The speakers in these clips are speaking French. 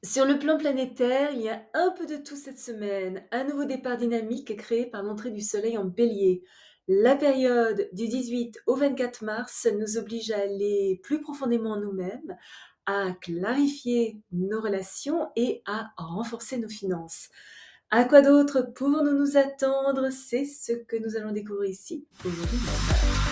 Sur le plan planétaire, il y a un peu de tout cette semaine. Un nouveau départ dynamique créé par l'entrée du Soleil en Bélier. La période du 18 au 24 mars nous oblige à aller plus profondément en nous-mêmes, à clarifier nos relations et à renforcer nos finances. À quoi d'autre pouvons-nous nous attendre? C'est ce que nous allons découvrir ici aujourd'hui même.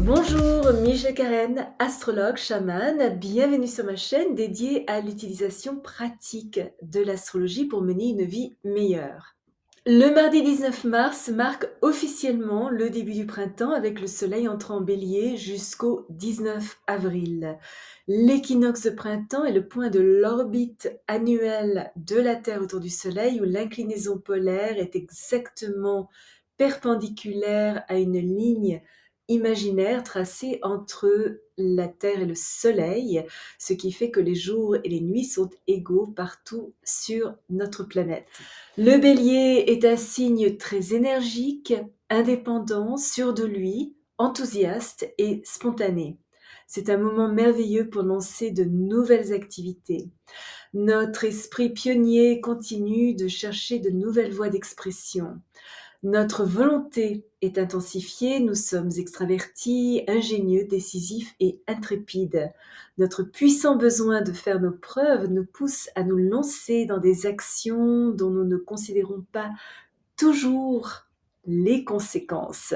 Bonjour, Michel Karen, astrologue, chamane. Bienvenue sur ma chaîne dédiée à l'utilisation pratique de l'astrologie pour mener une vie meilleure. Le mardi 19 mars marque officiellement le début du printemps avec le soleil entrant en bélier jusqu'au 19 avril. L'équinoxe de printemps est le point de l'orbite annuelle de la Terre autour du soleil où l'inclinaison polaire est exactement perpendiculaire à une ligne imaginaire tracée entre la Terre et le soleil, ce qui fait que les jours et les nuits sont égaux partout sur notre planète. Le bélier est un signe très énergique, indépendant, sûr de lui, enthousiaste et spontané. C'est un moment merveilleux pour lancer de nouvelles activités. Notre esprit pionnier continue de chercher de nouvelles voies d'expression. Notre volonté est intensifiée, nous sommes extravertis, ingénieux, décisifs et intrépides. Notre puissant besoin de faire nos preuves nous pousse à nous lancer dans des actions dont nous ne considérons pas toujours les conséquences.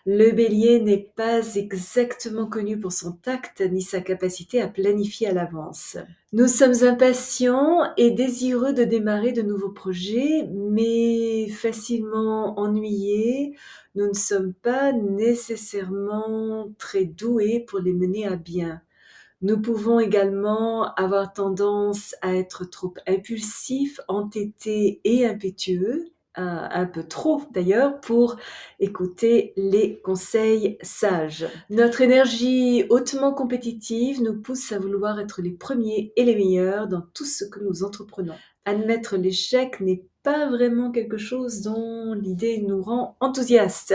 Le bélier n'est pas exactement connu pour son tact ni sa capacité à planifier à l'avance. Nous sommes impatients et désireux de démarrer de nouveaux projets, mais facilement ennuyés. Nous ne sommes pas nécessairement très doués pour les mener à bien. Nous pouvons également avoir tendance à être trop impulsifs, entêtés et impétueux, un peu trop d'ailleurs, pour écouter les conseils sages. Notre énergie hautement compétitive nous pousse à vouloir être les premiers et les meilleurs dans tout ce que nous entreprenons. Admettre l'échec n'est pas vraiment quelque chose dont l'idée nous rend enthousiastes.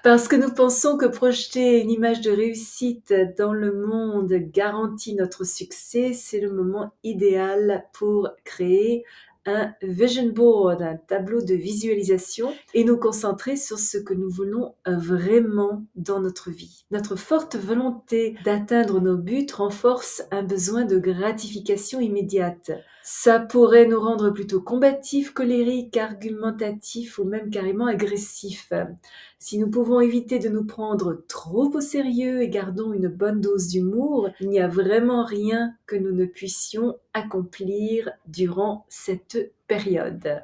Parce que nous pensons que projeter une image de réussite dans le monde garantit notre succès, c'est le moment idéal pour créer un vision board, un tableau de visualisation, et nous concentrer sur ce que nous voulons vraiment dans notre vie. Notre forte volonté d'atteindre nos buts renforce un besoin de gratification immédiate. Ça pourrait nous rendre plutôt combatifs, colériques, argumentatifs ou même carrément agressifs. Si nous pouvons éviter de nous prendre trop au sérieux et gardons une bonne dose d'humour, il n'y a vraiment rien que nous ne puissions accomplir durant cette période.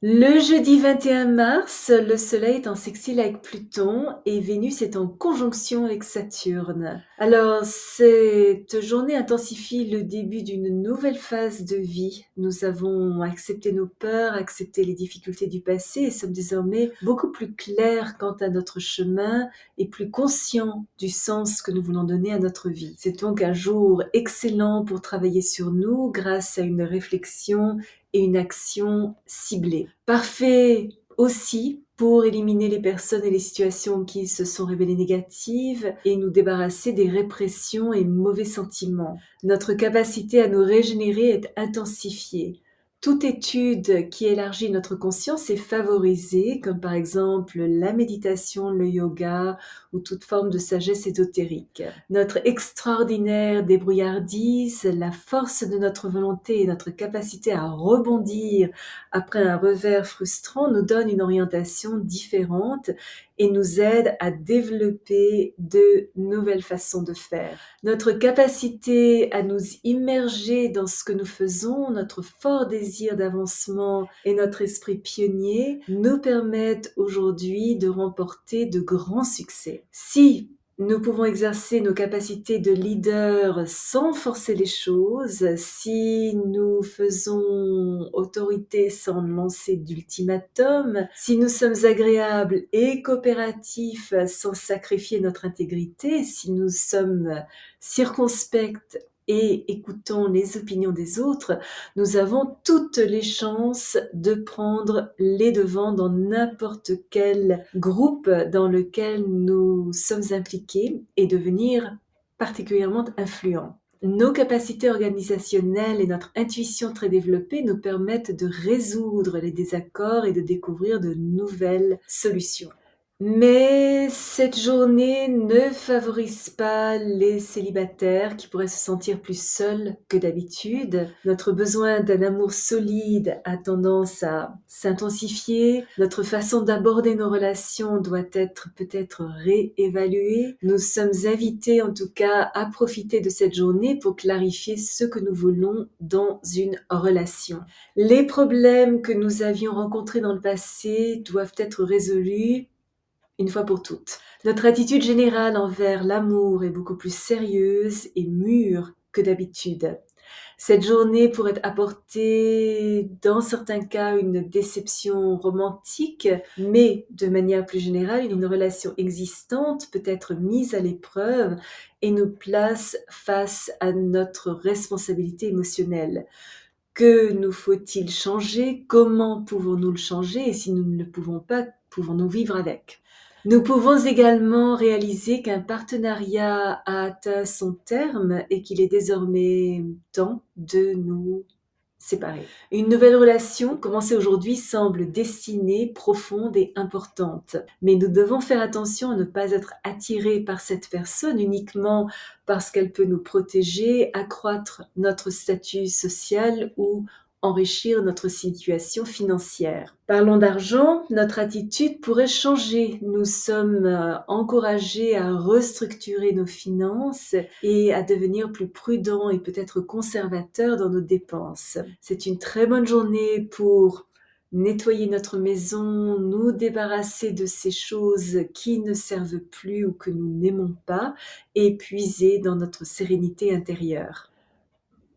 Le jeudi 21 mars, le Soleil est en sextile avec Pluton et Vénus est en conjonction avec Saturne. Alors, cette journée intensifie le début d'une nouvelle phase de vie. Nous avons accepté nos peurs, accepté les difficultés du passé et sommes désormais beaucoup plus clairs quant à notre chemin et plus conscients du sens que nous voulons donner à notre vie. C'est donc un jour excellent pour travailler sur nous grâce à une réflexion et une action ciblée. Parfait aussi pour éliminer les personnes et les situations qui se sont révélées négatives et nous débarrasser des répressions et mauvais sentiments. Notre capacité à nous régénérer est intensifiée. Toute étude qui élargit notre conscience est favorisée, comme par exemple la méditation, le yoga ou toute forme de sagesse ésotérique. Notre extraordinaire débrouillardise, la force de notre volonté et notre capacité à rebondir après un revers frustrant nous donne une orientation différente et nous aide à développer de nouvelles façons de faire. Notre capacité à nous immerger dans ce que nous faisons, notre fort désir d'avancement et notre esprit pionnier nous permettent aujourd'hui de remporter de grands succès. Si nous pouvons exercer nos capacités de leader sans forcer les choses, si nous faisons autorité sans lancer d'ultimatum, si nous sommes agréables et coopératifs sans sacrifier notre intégrité, si nous sommes circonspects et écoutons les opinions des autres, nous avons toutes les chances de prendre les devants dans n'importe quel groupe dans lequel nous sommes impliqués et devenir particulièrement influents. Nos capacités organisationnelles et notre intuition très développée nous permettent de résoudre les désaccords et de découvrir de nouvelles solutions. Mais cette journée ne favorise pas les célibataires qui pourraient se sentir plus seuls que d'habitude. Notre besoin d'un amour solide a tendance à s'intensifier. Notre façon d'aborder nos relations doit être peut-être réévaluée. Nous sommes invités en tout cas à profiter de cette journée pour clarifier ce que nous voulons dans une relation. Les problèmes que nous avions rencontrés dans le passé doivent être résolus une fois pour toutes. Notre attitude générale envers l'amour est beaucoup plus sérieuse et mûre que d'habitude. Cette journée pourrait apporter, dans certains cas, une déception romantique, mais de manière plus générale, une relation existante peut être mise à l'épreuve et nous place face à notre responsabilité émotionnelle. Que nous faut-il changer? Comment pouvons-nous le changer? Et si nous ne le pouvons pas, pouvons-nous vivre avec? Nous pouvons également réaliser qu'un partenariat a atteint son terme et qu'il est désormais temps de nous séparer. Une nouvelle relation commencée aujourd'hui semble destinée, profonde et importante. Mais nous devons faire attention à ne pas être attirés par cette personne uniquement parce qu'elle peut nous protéger, accroître notre statut social ou enrichir notre situation financière. Parlons d'argent, notre attitude pourrait changer. Nous sommes encouragés à restructurer nos finances et à devenir plus prudents et peut-être conservateurs dans nos dépenses. C'est une très bonne journée pour nettoyer notre maison, nous débarrasser de ces choses qui ne servent plus ou que nous n'aimons pas et puiser dans notre sérénité intérieure.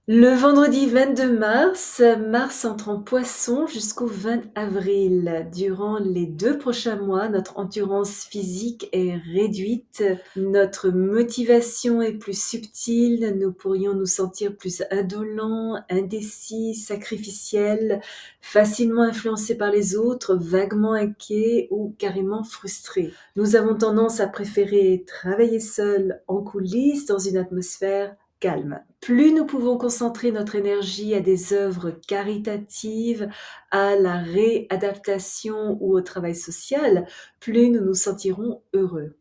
Le vendredi 22 mars, Mars entre en Poisson jusqu'au 20 avril. Durant les 2 prochains mois, notre endurance physique est réduite, notre motivation est plus subtile, nous pourrions nous sentir plus indolents, indécis, sacrificiels, facilement influencés par les autres, vaguement inquiets ou carrément frustrés. Nous avons tendance à préférer travailler seuls en coulisses dans une atmosphère calme. Plus nous pouvons concentrer notre énergie à des œuvres caritatives, à la réadaptation ou au travail social, plus nous nous sentirons heureux.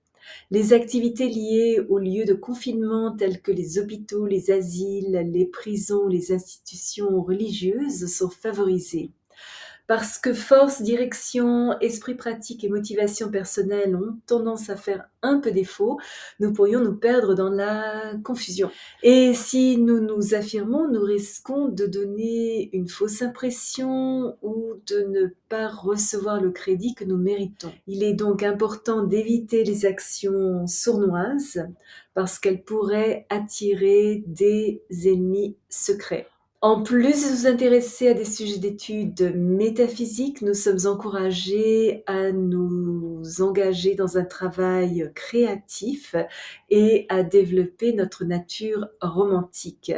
Les activités liées aux lieux de confinement tels que les hôpitaux, les asiles, les prisons, les institutions religieuses sont favorisées. Parce que force, direction, esprit pratique et motivation personnelle ont tendance à faire un peu défaut, nous pourrions nous perdre dans la confusion. Et si nous nous affirmons, nous risquons de donner une fausse impression ou de ne pas recevoir le crédit que nous méritons. Il est donc important d'éviter les actions sournoises parce qu'elles pourraient attirer des ennemis secrets. En plus de nous intéresser à des sujets d'études métaphysiques, nous sommes encouragés à nous engager dans un travail créatif et à développer notre nature romantique.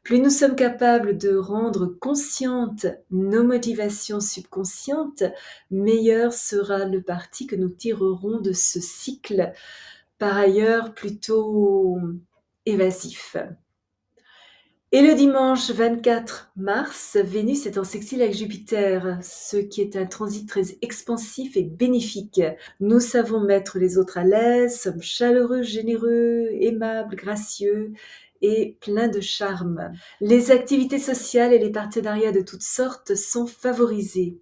Plus nous sommes capables de rendre conscientes nos motivations subconscientes, meilleur sera le parti que nous tirerons de ce cycle, par ailleurs plutôt évasif. Et le dimanche 24 mars, Vénus est en sextile avec Jupiter, ce qui est un transit très expansif et bénéfique. Nous savons mettre les autres à l'aise, sommes chaleureux, généreux, aimables, gracieux et pleins de charme. Les activités sociales et les partenariats de toutes sortes sont favorisés.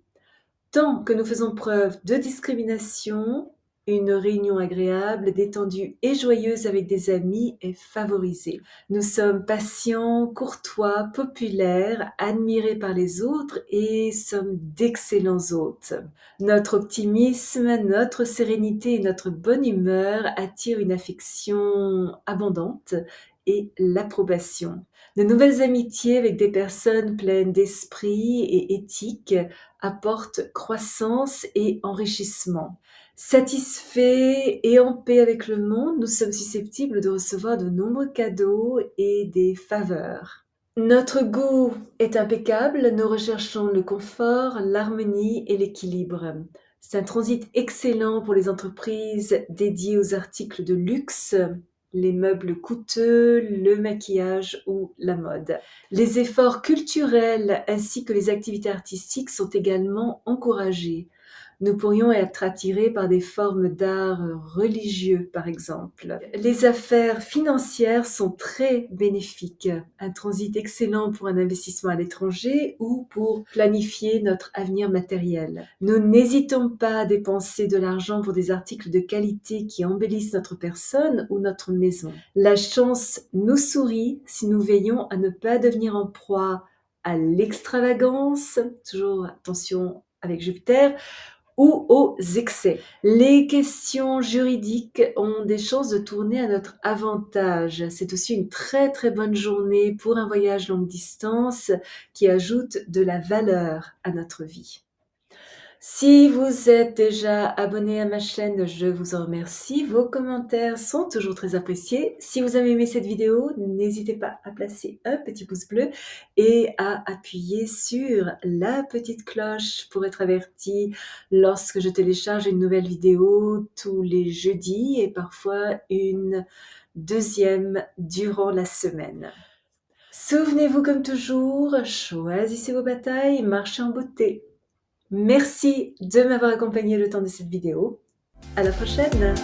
Tant que nous faisons preuve de discrimination, une réunion agréable, détendue et joyeuse avec des amis est favorisée. Nous sommes patients, courtois, populaires, admirés par les autres et sommes d'excellents hôtes. Notre optimisme, notre sérénité et notre bonne humeur attirent une affection abondante et l'approbation. De nouvelles amitiés avec des personnes pleines d'esprit et éthique apportent croissance et enrichissement. Satisfaits et en paix avec le monde, nous sommes susceptibles de recevoir de nombreux cadeaux et des faveurs. Notre goût est impeccable, nous recherchons le confort, l'harmonie et l'équilibre. C'est un transit excellent pour les entreprises dédiées aux articles de luxe, les meubles coûteux, le maquillage ou la mode. Les efforts culturels ainsi que les activités artistiques sont également encouragés. Nous pourrions être attirés par des formes d'art religieux, par exemple. Les affaires financières sont très bénéfiques. Un transit excellent pour un investissement à l'étranger ou pour planifier notre avenir matériel. Nous n'hésitons pas à dépenser de l'argent pour des articles de qualité qui embellissent notre personne ou notre maison. La chance nous sourit si nous veillons à ne pas devenir en proie à l'extravagance, toujours attention avec Jupiter, ou aux excès. Les questions juridiques ont des chances de tourner à notre avantage. C'est aussi une très très bonne journée pour un voyage longue distance qui ajoute de la valeur à notre vie. Si vous êtes déjà abonné à ma chaîne, je vous en remercie. Vos commentaires sont toujours très appréciés. Si vous avez aimé cette vidéo, n'hésitez pas à placer un petit pouce bleu et à appuyer sur la petite cloche pour être averti lorsque je télécharge une nouvelle vidéo tous les jeudis et parfois une deuxième durant la semaine. Souvenez-vous comme toujours, choisissez vos batailles, marchez en beauté. Merci de m'avoir accompagné le temps de cette vidéo. À la prochaine!